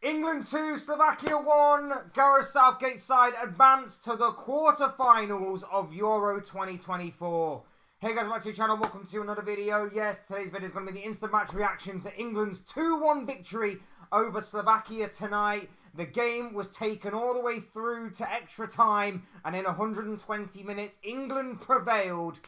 England 2, Slovakia 1. Gareth Southgate's side advanced to the quarterfinals of Euro 2024. Hey guys, welcome to the channel. Welcome to another video. Yes, today's video is going to be the instant match reaction to England's 2-1 victory over Slovakia tonight. The game was taken all the way through to extra time, and in 120 minutes, England prevailed.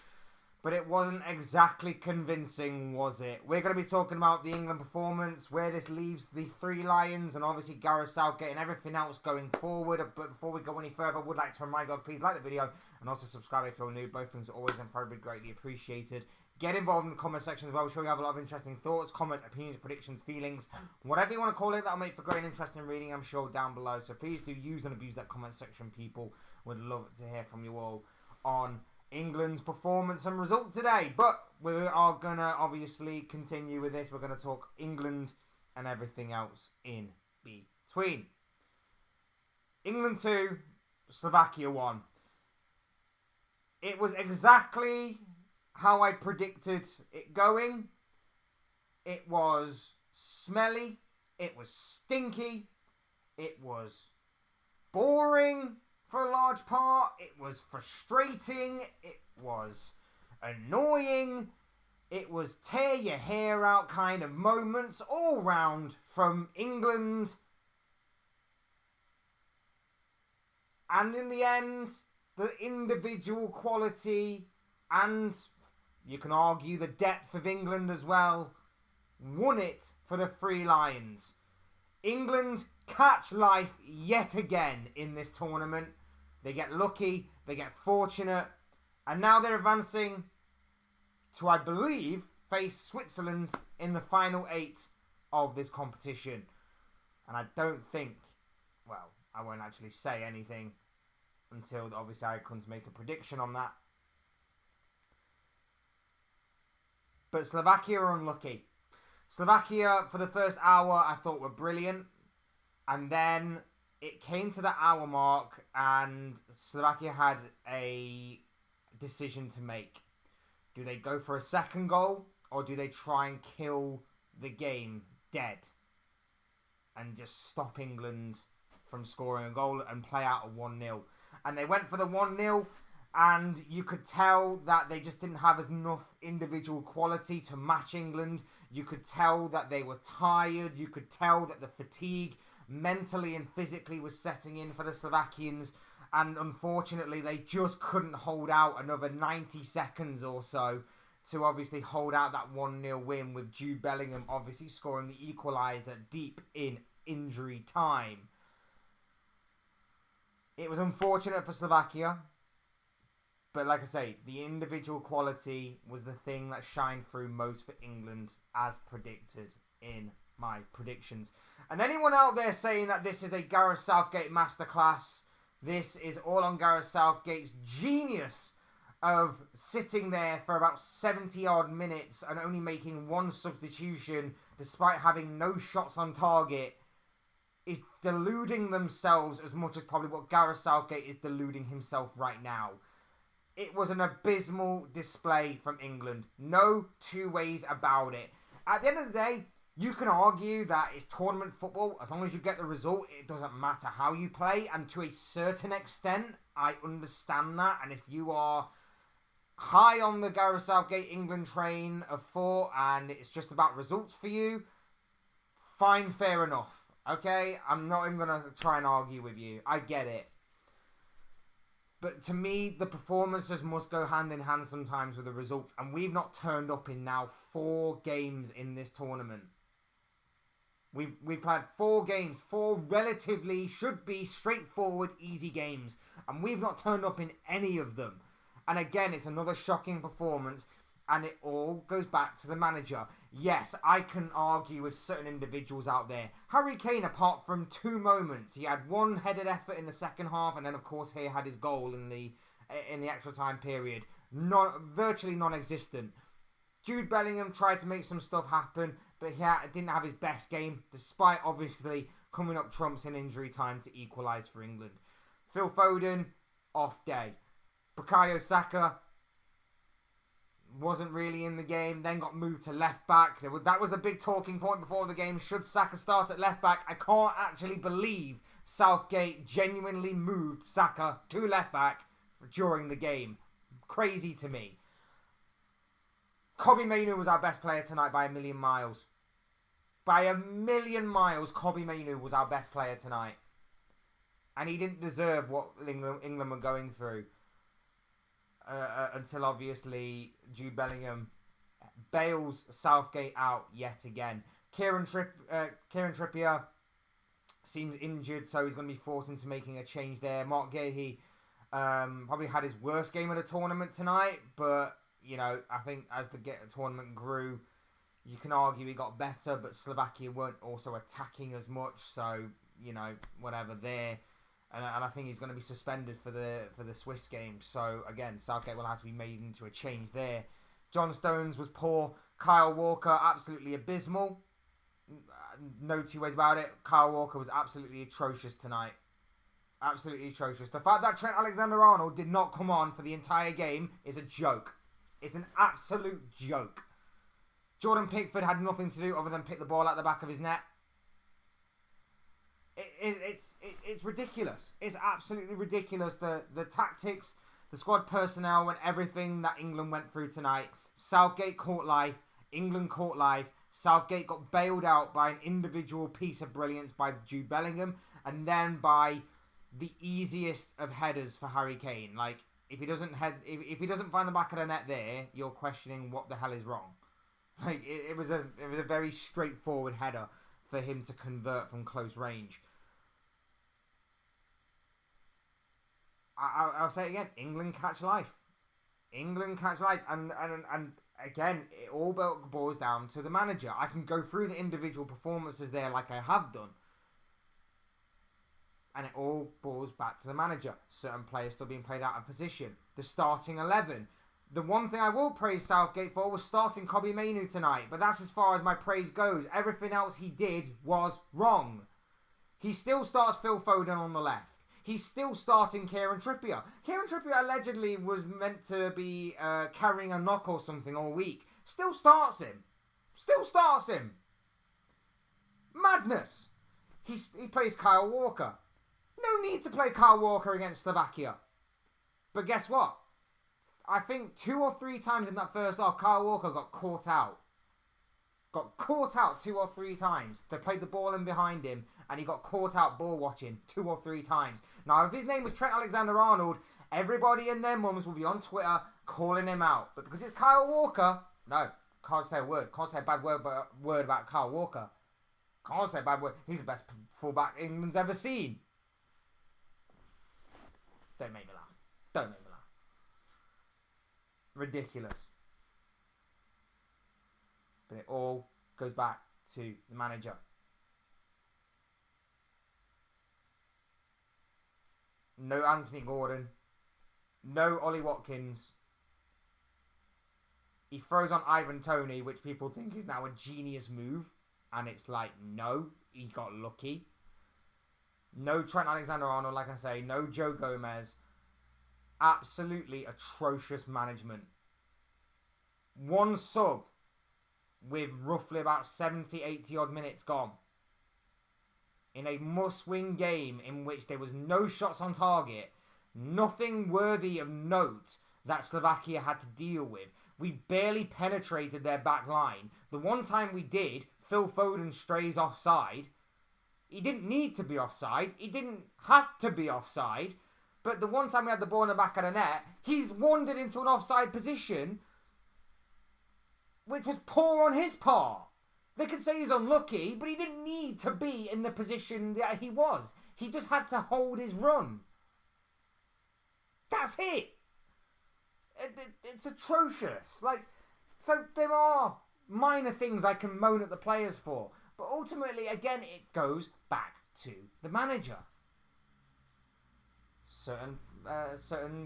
But it wasn't exactly convincing, was it? We're going to be talking about the England performance, where this leaves the Three Lions, and obviously Gareth Southgate and everything else going forward. But before we go any further, I would like to remind you, please like the video and also subscribe if you're new. Both things are always and probably greatly appreciated. Get involved in the comment section as well. I'm sure you have a lot of interesting thoughts, comments, opinions, predictions, feelings, whatever you want to call it. That'll make for great and interesting reading, I'm sure, down below. So please do use and abuse that comment section, people. Would love to hear from you all on England's performance and result today. But we are going to obviously continue with this. We're going to talk England and everything else in between. England 2, Slovakia 1. It was exactly how I predicted it going. It was smelly. It was stinky. It was boring for a large part. It was frustrating. It was annoying. It was tear your hair out kind of moments all round from England. And in the end, the individual quality and, you can argue, the depth of England as well won it for the Three Lions. England catch life yet again in this tournament. They get lucky, they get fortunate, and now they're advancing to, I believe, face Switzerland in the final 8 of this competition. And I don't think, well, I won't actually say anything until obviously I come to make a prediction on that. But Slovakia are unlucky. Slovakia, for the first hour, I thought were brilliant. And then it came to the hour mark and Slovakia had a decision to make. Do they go for a second goal or do they try and kill the game dead and just stop England from scoring a goal and play out a 1-0? And they went for the 1-0, and you could tell that they just didn't have enough individual quality to match England. You could tell that they were tired. You could tell that the fatigue mentally and physically was setting in for the Slovakians. And unfortunately, they just couldn't hold out another 90 seconds or so to obviously hold out that 1-0 win, with Jude Bellingham obviously scoring the equaliser deep in injury time. It was unfortunate for Slovakia. But like I say, the individual quality was the thing that shined through most for England, as predicted in my predictions. And anyone out there saying that this is a Gareth Southgate masterclass, this is all on Gareth Southgate's genius of sitting there for about 70-odd minutes and only making one substitution despite having no shots on target, is deluding themselves as much as probably what Gareth Southgate is deluding himself right now. It was an abysmal display from England. No two ways about it. At the end of the day, you can argue that it's tournament football. As long as you get the result, it doesn't matter how you play. And to a certain extent, I understand that. And if you are high on the Gareth Southgate England train of thought and it's just about results for you, fine, fair enough. Okay? I'm not even going to try and argue with you. I get it. But to me, the performances must go hand in hand sometimes with the results. And we've not turned up in now 4 games in this tournament. We've had 4 games, 4 relatively, should be straightforward, easy games. And we've not turned up in any of them. And again, it's another shocking performance. And it all goes back to the manager. Yes, I can argue with certain individuals out there. Harry Kane, apart from 2 moments, he had one headed effort in the second half, and then of course he had his goal in the extra time period. Virtually non-existent. Jude Bellingham tried to make some stuff happen, but he didn't have his best game, despite obviously coming up trumps in injury time to equalise for England. Phil Foden, off day. Bukayo Saka, wasn't really in the game, then got moved to left back. That was a big talking point before the game. Should Saka start at left back? I can't actually believe Southgate genuinely moved Saka to left back during the game. Crazy to me. Kobbie Mainoo was our best player tonight by a million miles. By a million miles, Kobbie Mainoo was our best player tonight. And he didn't deserve what England were going through. Until obviously Jude Bellingham bails Southgate out yet again. Kieran Trippier seems injured, so he's going to be forced into making a change there. Mark Gahey probably had his worst game of the tournament tonight, but you know, I think as the tournament grew, you can argue he got better, but Slovakia weren't also attacking as much, so you know, whatever there. And I think he's going to be suspended for the Swiss game. So, again, Southgate will have to be made into a change there. John Stones was poor. Kyle Walker, absolutely abysmal. No two ways about it. Kyle Walker was absolutely atrocious tonight. Absolutely atrocious. The fact that Trent Alexander-Arnold did not come on for the entire game is a joke. It's an absolute joke. Jordan Pickford had nothing to do other than pick the ball out the back of his net. It's ridiculous. It's absolutely ridiculous. The tactics, the squad personnel, and everything that England went through tonight. Southgate caught life. England caught life. Southgate got bailed out by an individual piece of brilliance by Jude Bellingham, and then by the easiest of headers for Harry Kane. Like if he doesn't find the back of the net there, you're questioning what the hell is wrong. Like it was a very straightforward header for him to convert from close range. I'll say it again. England catch life. England catch life. And again, it all boils down to the manager. I can go through the individual performances there like I have done. And it all boils back to the manager. Certain players still being played out of position. The starting 11. The one thing I will praise Southgate for was starting Kobbie Mainoo tonight. But that's as far as my praise goes. Everything else he did was wrong. He still starts Phil Foden on the left. He's still starting Kieran Trippier. Kieran Trippier allegedly was meant to be carrying a knock or something all week. Still starts him. Still starts him. Madness. He plays Kyle Walker. No need to play Kyle Walker against Slovakia. But guess what? I think 2 or 3 times in that first half, Kyle Walker got caught out. Got caught out 2 or 3 times. They played the ball in behind him, and he got caught out ball watching 2 or 3 times. Now, if his name was Trent Alexander-Arnold, everybody and their mums will be on Twitter calling him out. But because it's Kyle Walker, no, can't say a word. Can't say a bad word about Kyle Walker. Can't say a bad word. He's the best fullback England's ever seen. Don't make me laugh. Don't make me laugh. Ridiculous. But it all goes back to the manager. No Anthony Gordon. No Ollie Watkins. He throws on Ivan Toney, which people think is now a genius move. And it's like, no, he got lucky. No Trent Alexander-Arnold, like I say. No Joe Gomez. Absolutely atrocious management. One sub with roughly about 70, 80 odd minutes gone. In a must-win game in which there was no shots on target, nothing worthy of note that Slovakia had to deal with. We barely penetrated their back line. The one time we did, Phil Foden strays offside. He didn't need to be offside. He didn't have to be offside. But the one time we had the ball in the back of the net, he's wandered into an offside position, which was poor on his part. They could say he's unlucky, but he didn't need to be in the position that he was. He just had to hold his run. That's it. It's atrocious. So there are minor things I can moan at the players for, but ultimately, again, it goes back to the manager. Certain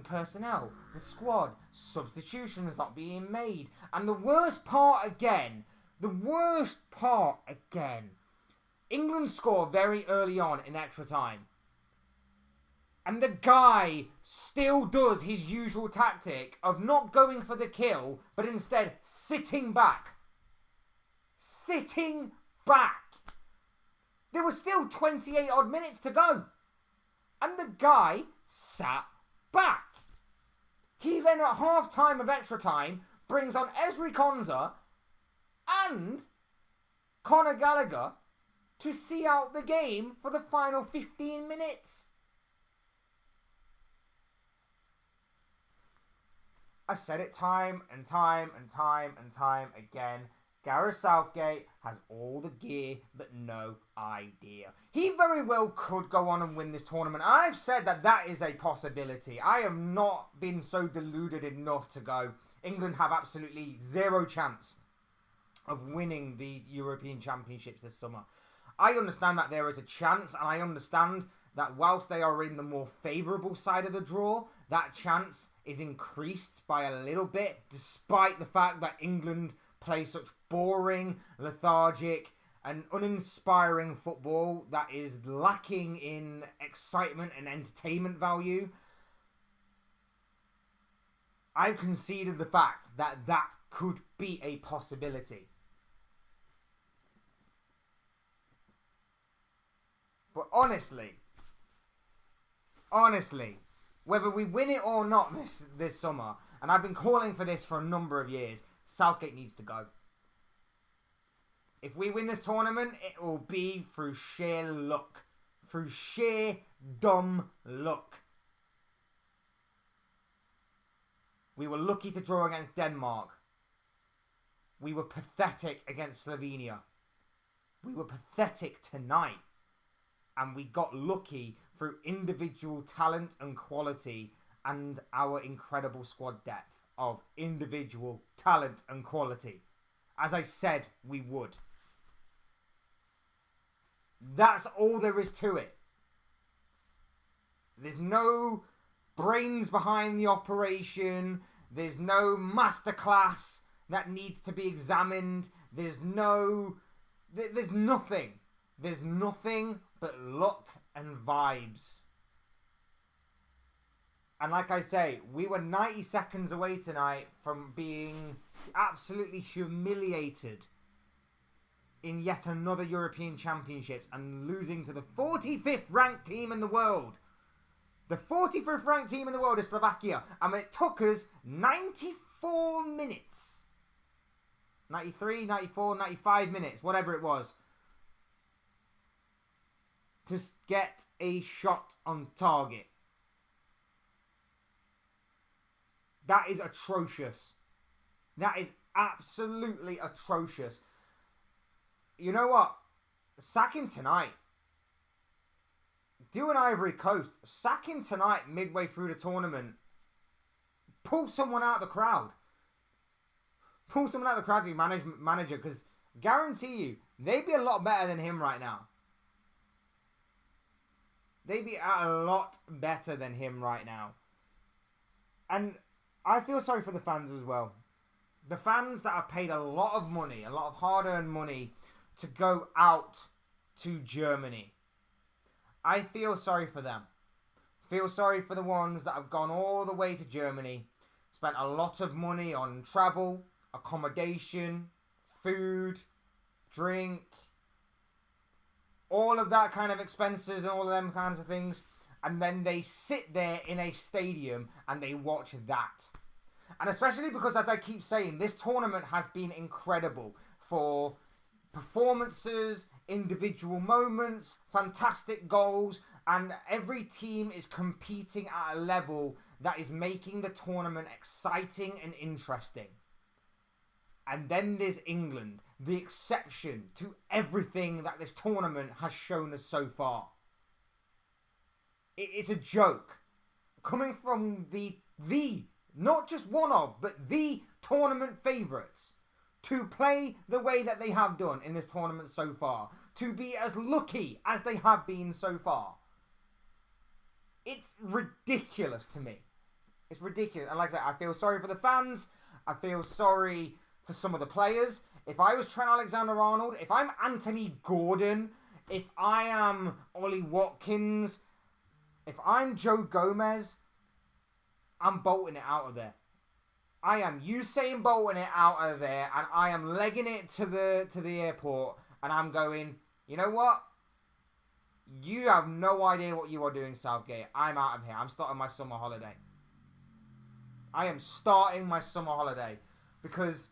personnel, the squad, substitutions not being made, and the worst part again, England score very early on in extra time. And the guy still does his usual tactic of not going for the kill, but instead sitting back. Sitting back. There was still 28 odd minutes to go. And the guy sat back. He then at half time of extra time brings on Ezri Konsa and Conor Gallagher to see out the game for the final 15 minutes. I've said it time and time again. Gareth Southgate has all the gear but no idea. He very well could go on and win this tournament. I've said that is a possibility. I have not been so deluded enough to go, England have absolutely zero chance of winning the European Championships this summer. I understand that there is a chance, and I understand that whilst they are in the more favourable side of the draw, that chance is increased by a little bit, despite the fact that England play such boring, lethargic, and uninspiring football that is lacking in excitement and entertainment value. I've conceded the fact that that could be a possibility. But honestly, whether we win it or not this summer, and I've been calling for this for a number of years, Southgate needs to go. If we win this tournament, it will be through sheer luck. Through sheer dumb luck. We were lucky to draw against Denmark. We were pathetic against Slovenia. We were pathetic tonight. And we got lucky through individual talent and quality and our incredible squad depth of individual talent and quality. As I said we would. That's all there is to it. There's no brains behind the operation. There's no masterclass that needs to be examined. There's nothing. There's nothing but luck and vibes. And like I say, we were 90 seconds away tonight from being absolutely humiliated in yet another European Championships and losing to the 45th ranked team in the world. The 45th ranked team in the world is Slovakia. And it took us 94 minutes. 93, 94, 95 minutes, whatever it was, to get a shot on target. That is atrocious. That is absolutely atrocious. You know what? Sack him tonight. Do an Ivory Coast. Sack him tonight midway through the tournament. Pull someone out of the crowd. Pull someone out of the crowd to be manager, because guarantee you, they'd be a lot better than him right now. They'd be a lot better than him right now. And I feel sorry for the fans as well. The fans that have paid a lot of money, a lot of hard-earned money, to go out to Germany. I feel sorry for them. Feel sorry for the ones that have gone all the way to Germany, spent a lot of money on travel, accommodation, food, drink, all of that kind of expenses and all of them kinds of things, and then they sit there in a stadium and they watch that. And especially because, as I keep saying, this tournament has been incredible for performances, individual moments, fantastic goals, and every team is competing at a level that is making the tournament exciting and interesting. And then there's England, the exception to everything that this tournament has shown us so far. It's a joke. Coming from the not just one of, but the tournament favourites, to play the way that they have done in this tournament so far, to be as lucky as they have been so far. It's ridiculous to me. It's ridiculous. And like I said, I feel sorry for the fans. I feel sorry for some of the players. If I was Trent Alexander-Arnold, if I'm Anthony Gordon, if I am Ollie Watkins, If I'm Joe Gomez, I'm bolting it out of there. I am Usain bolting it out of there, and I am legging it to the airport, and I'm going, you know what? You have no idea what you are doing, Southgate. I'm out of here. I'm starting my summer holiday. I am starting my summer holiday. Because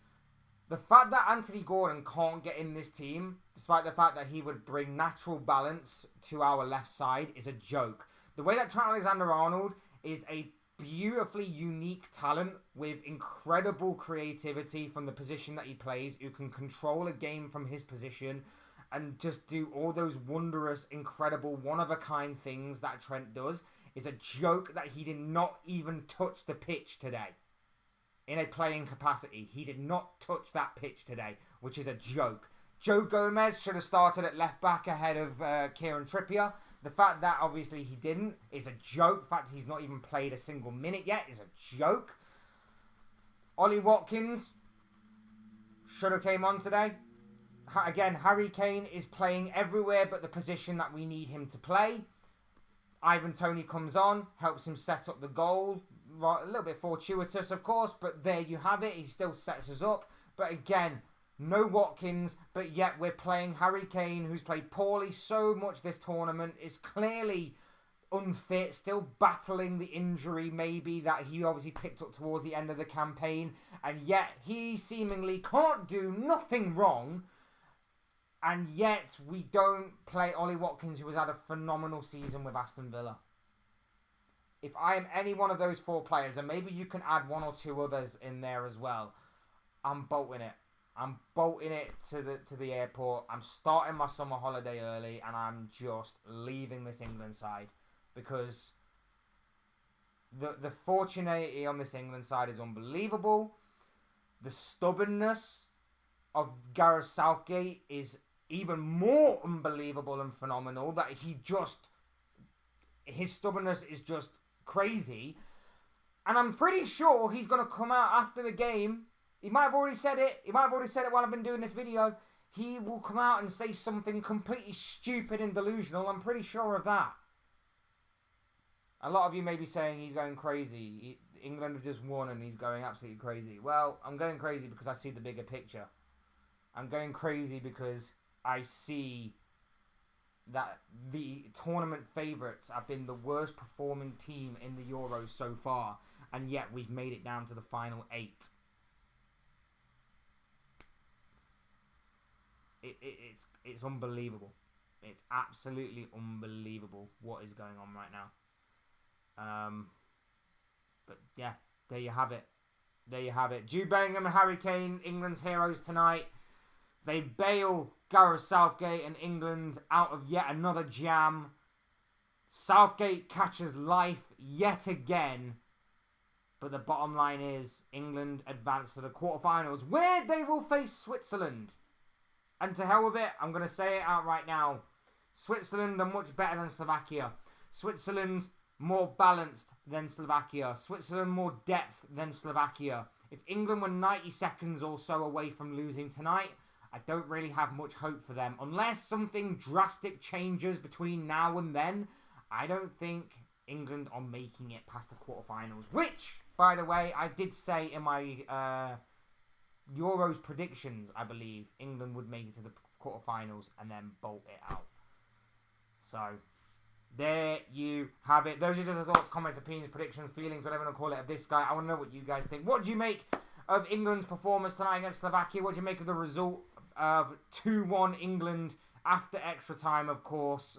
the fact that Anthony Gordon can't get in this team, despite the fact that he would bring natural balance to our left side, is a joke. The way that Trent Alexander-Arnold is a beautifully unique talent with incredible creativity from the position that he plays, who can control a game from his position and just do all those wondrous, incredible, one-of-a-kind things that Trent does, is a joke that he did not even touch the pitch today. In a playing capacity, he did not touch that pitch today, which is a joke. Joe Gomez should have started at left back ahead of Kieran Trippier. The fact that obviously he didn't is a joke. The fact he's not even played a single minute yet is a joke. Ollie Watkins should have came on today. Again, Harry Kane is playing everywhere but the position that we need him to play. Ivan Toney comes on, helps him set up the goal. Right, a little bit fortuitous, of course, but there you have it. He still sets us up. But again, no Watkins, but yet we're playing Harry Kane, who's played poorly so much this tournament, is clearly unfit, still battling the injury maybe that he obviously picked up towards the end of the campaign, and yet he seemingly can't do nothing wrong, and yet we don't play Ollie Watkins, who has had a phenomenal season with Aston Villa. If I am any one of those four players, and maybe you can add one or two others in there as well, I'm bolting it. I'm bolting it to the airport. I'm starting my summer holiday early, and I'm just leaving this England side because the fortunaty on this England side is unbelievable. The stubbornness of Gareth Southgate is even more unbelievable and phenomenal. That his stubbornness is just crazy. And I'm pretty sure he's going to come out after the game. He might have already said it. He might have already said it while I've been doing this video. He will come out and say something completely stupid and delusional. I'm pretty sure of that. A lot of you may be saying he's going crazy. England have just won and he's going absolutely crazy. Well, I'm going crazy because I see the bigger picture. I'm going crazy because I see that the tournament favourites have been the worst performing team in the Euros so far, and yet we've made it down to the final 8. It's unbelievable. It's absolutely unbelievable what is going on right now. But yeah, there you have it. There you have it. Jude Bellingham and Harry Kane, England's heroes tonight. They bail Gareth Southgate and England out of yet another jam. Southgate catches life yet again. But the bottom line is England advance to the quarterfinals, where they will face Switzerland. And to hell with it, I'm going to say it out right now. Switzerland are much better than Slovakia. Switzerland more balanced than Slovakia. Switzerland more depth than Slovakia. If England were 90 seconds or so away from losing tonight, I don't really have much hope for them. Unless something drastic changes between now and then, I don't think England are making it past the quarterfinals. Which, by the way, I did say in my Euros predictions, I believe England would make it to the quarterfinals and then bolt it out. So, there you have it. Those are just the thoughts, comments, opinions, predictions, feelings, whatever you want to call it, of this guy. I want to know what you guys think. What do you make of England's performance tonight against Slovakia? What do you make of the result of 2-1 England after extra time, of course,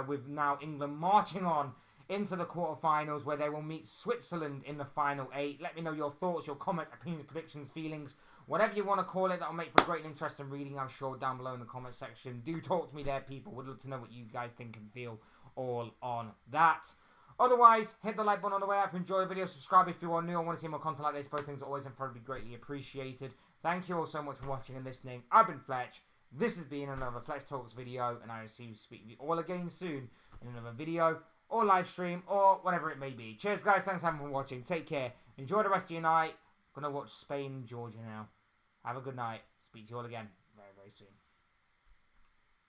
with now England marching on into the quarterfinals, where they will meet Switzerland in the final 8. Let me know your thoughts, your comments, opinions, predictions, feelings, whatever you want to call it. That'll make for great and interesting reading, I'm sure, down below in the comment section. Do talk to me there, people. Would love to know what you guys think and feel all on that. Otherwise, hit the like button on the way out if you enjoy the video. Subscribe if you are new and want to see more content like this. Both things are always incredibly greatly appreciated. Thank you all so much for watching and listening. I've been Fletch. This has been another Fletch Talks video, and I will see you speak with you all again soon in another video or live stream or whatever it may be. Cheers, guys. Thanks for watching. Take care. Enjoy the rest of your night. I'm going to watch Spain and Georgia now. Have a good night. Speak to you all again very, very soon.